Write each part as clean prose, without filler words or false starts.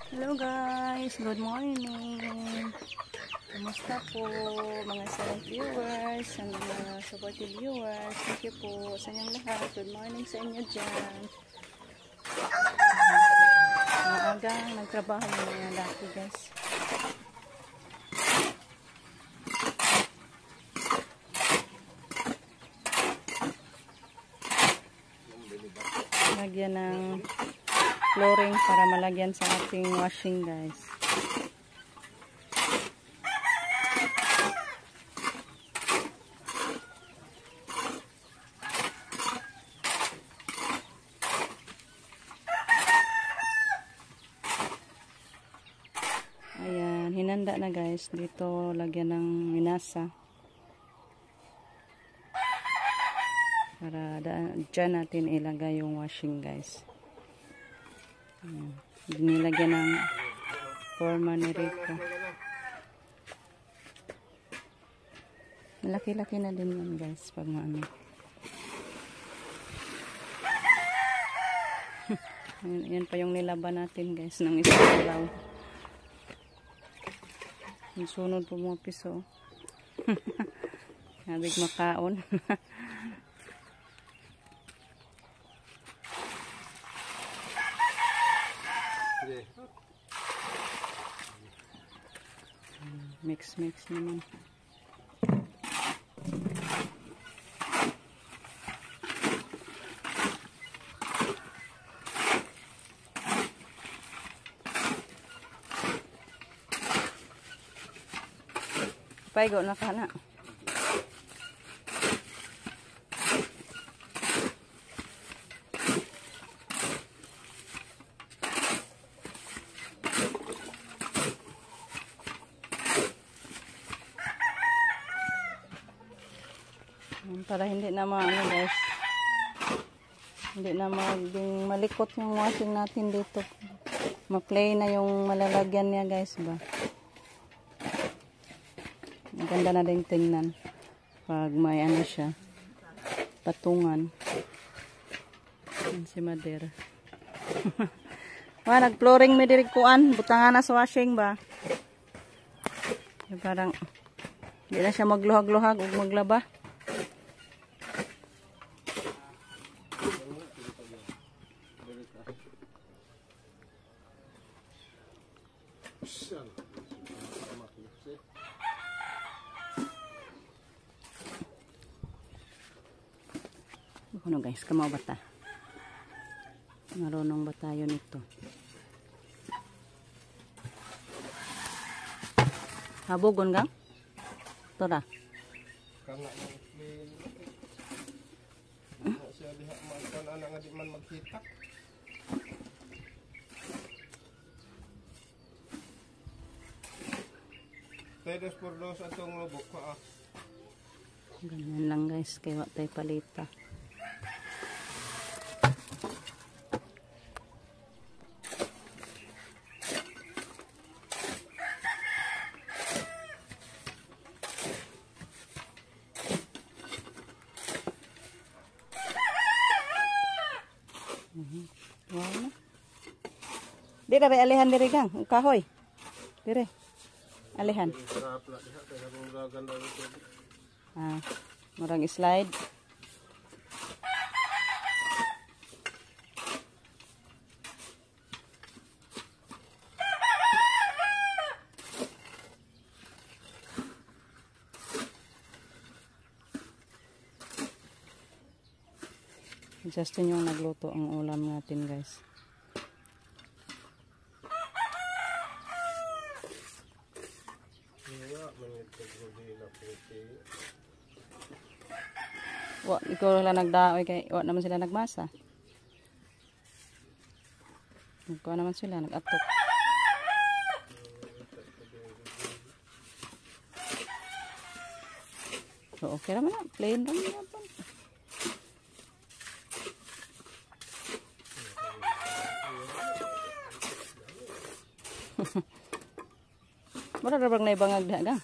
Hello guys, good morning. Kumusta po mga silent viewers and mga supportive viewers? Thank you po sa inyong lahat. Good morning sa inyo dyan. Maaga nagtrabaho yung mga laki guys. Lagyan ng flooring para malagyan sa ating washing guys. Ayan, hinanda na guys. Dito lagyan ng minasa. Para dyan natin ilagay yung washing guys. Ayan. Nilagyan ng forma ni Rico. Malaki-laki na din yan guys pag maano. Yan pa yung nilaban natin guys ng isang araw. Yung sunod po mga piso. Nabig makaon. Mix naman. Paigo na ka na. Para hindi na maano guys, hindi na maging malikot yung washing natin dito, ma-play na yung malalagyan niya guys ba. Maganda na din tingnan pag may ano siya, patungan. Yan si Mader. Nag-flooring may dirikuan, butangan na sa washing ba. Parang hindi na siya magluhag-luhag o maglaba. Ano guys, kamao bata. Marunong ba tayo nito? Habugon gang? Tora. Kana siya diha man ana nga di man maghitak. Tedes por dos atong lubok pa. Ganyan lang guys, kaya wa tay palita. Wow. Dire ba alihan dire gang, kahoy. Dire. Alihan. Ah, murang slide. Justin yung nagluto ang ulam natin guys. Wa, ikaw lang nagdaoy kay wa naman sila nagmasa. Ikaw naman sila nag-atok. So okay naman na, plain lang yan. Mura rabang na ibangag diha gang.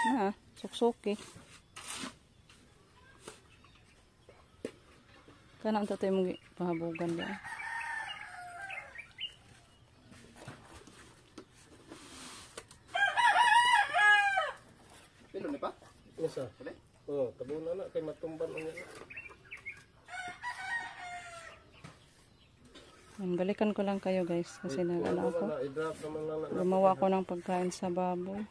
Na, suksok eh. Kana unta tayo mong pahabugan diha. Isa. Oh, tabunan na kay matumban unya. Balikan ko lang kayo guys kasi nagano ako. I-drop naman lang na. Gumawa ko ng pagkain sa baboy.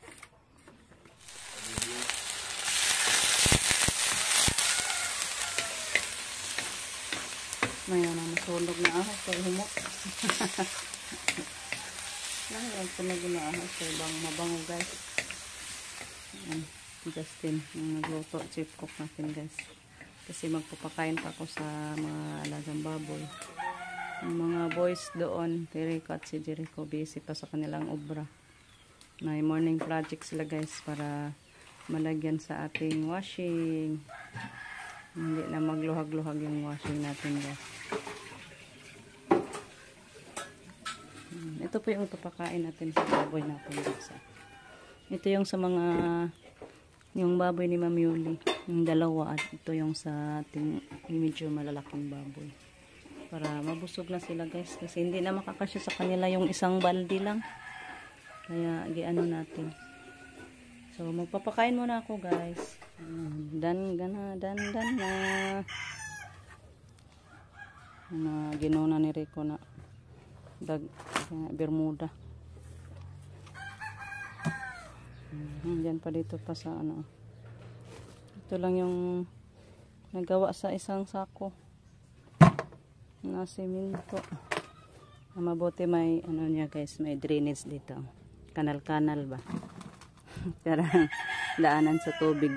Mayroon na masulog na ahas kay humok. Mayroon ko na ginaahas kay bang mabango guys. Ayan, Justin, yung nagluto chip cook natin guys. Kasi magpapakain pa ako sa mga alagang baboy. Yung mga boys doon, Jericho at si Jericho, busy pa sa kanilang obra. May morning project sila guys para malagyan sa ating washing. Hindi na magluhag-luhag yung washing natin guys. Ito po yung papakain natin sa baboy natin guys. Ito yung sa mga yung baboy ni Ma'am Yuli, yung dalawa, at ito yung sa ating medyo malalaking baboy. Para mabusog na sila guys kasi hindi na makakasya sa kanila yung isang baldi lang. Kaya giano natin. So magpapakain muna ako guys. Dan na. Ginuna ni Rico na Bermuda. Diyan pa dito pa sa ano. Ito lang yung nagawa sa isang sako na semento. Mabuti may ano niya guys, may drainage dito. Kanal-kanal ba? Para daanan sa tubig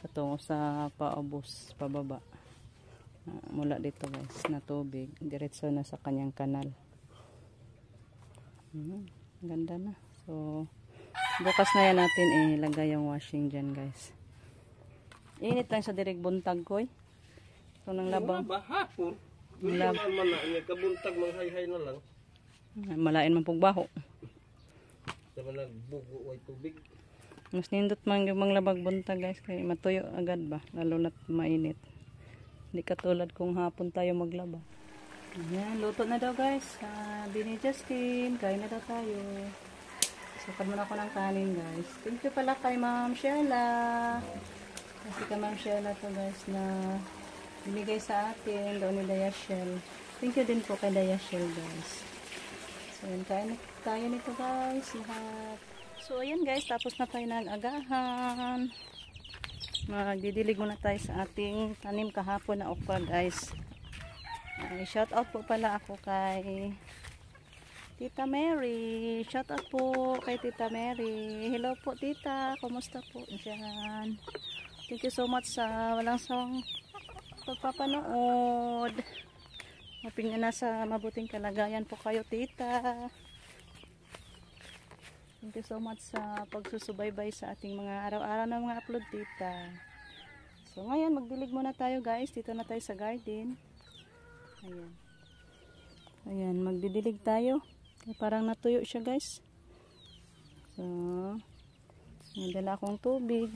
patungo sa paubos, pababa. Mula dito guys na tubig, diretso na sa kanyang kanal. Ganda na. So bukas na yan natin ilagay yung washing dyan guys. Init lang sa direk buntag ko so nang labang hapon. Laban man na kabuntag manghay-hay na lang. Malain man pugbaho. Sa nagbugo way tubig. Mas nindot man yung mga labag buntag guys kay matuyo agad ba lalo na't mainit. Hindi katulad kung hapon tayo maglaba. Ayan, luto na daw guys. Bini Justin, kain na daw tayo. Sakad muna ako ng kanin guys. Thank you pala kay Ma'am Sheila. Kasi kay Ma'am Sheila to guys na binigay sa atin doon ni Dayashel. Thank you din po kay Dayashel guys. So yun, kain na tayo nito guys lahat. So ayan guys, tapos na tayo nag-agahan. Magdidilig muna tayo sa ating tanim kahapon na okra guys. Shout out po pala ako kay Tita Mary. Shout out po kay Tita Mary. Hello po tita, kumusta po dyan? Thank you so much sa walang sawang pagpapanood. Hoping na nasa mabuting kalagayan po kayo tita. Thank you so much sa pagsusubaybay sa ating mga araw-araw na mga upload tita. So ngayon magdilig muna tayo guys. Dito na tayo sa garden. Ayan. Ayan, magdidilig tayo. Parang natuyo siya guys. So nadala akong tubig.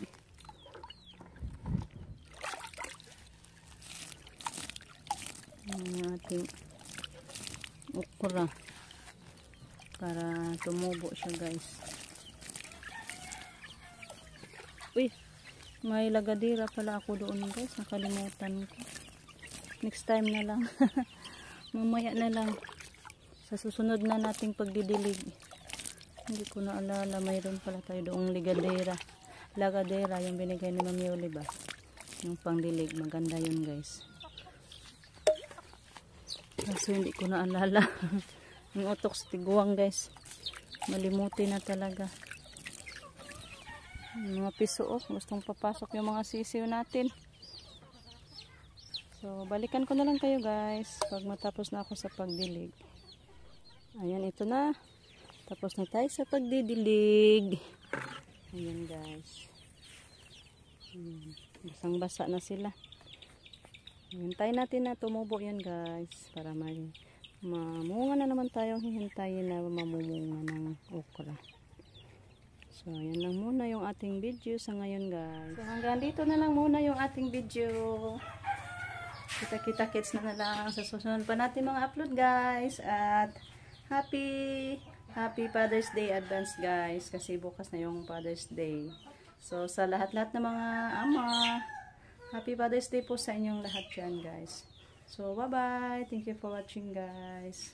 Ayan ating okra. Para tumubo siya guys. Uy, may lagadira pala ako doon guys. Nakalimutan ko. Next time na lang. Mamaya na lang. Sa susunod na nating pagdidilig. Hindi ko na alala. Mayroon pala tayo doong ligadera. Lagadera yung binigay ni Ma'am Yuli ba? Yung pangdilig. Maganda yun guys. Kasi hindi ko na alala. Yung utok sa tiguang guys. Malimuti na talaga. Yung mga piso gustong papasok yung mga sisiw natin. So balikan ko na lang kayo guys pag matapos na ako sa pagdilig. Ayan, ito na. Tapos na tayo sa pagdidilig. Ayan guys. Basang basa na sila. Hintayin natin na tumubo yan guys para mamunga na naman tayong hihintayin na mamumunga ng okra. So ayan lang muna yung ating video sa ngayon guys. So hanggang dito na lang muna yung ating video. Kita-kita kits na lang sa susunod pa natin mga upload guys. At happy Father's Day advance guys. Kasi bukas na yung Father's Day. So, sa lahat-lahat ng mga ama, Happy Father's Day po sa inyong lahat dyan, guys. So, bye-bye. Thank you for watching, guys.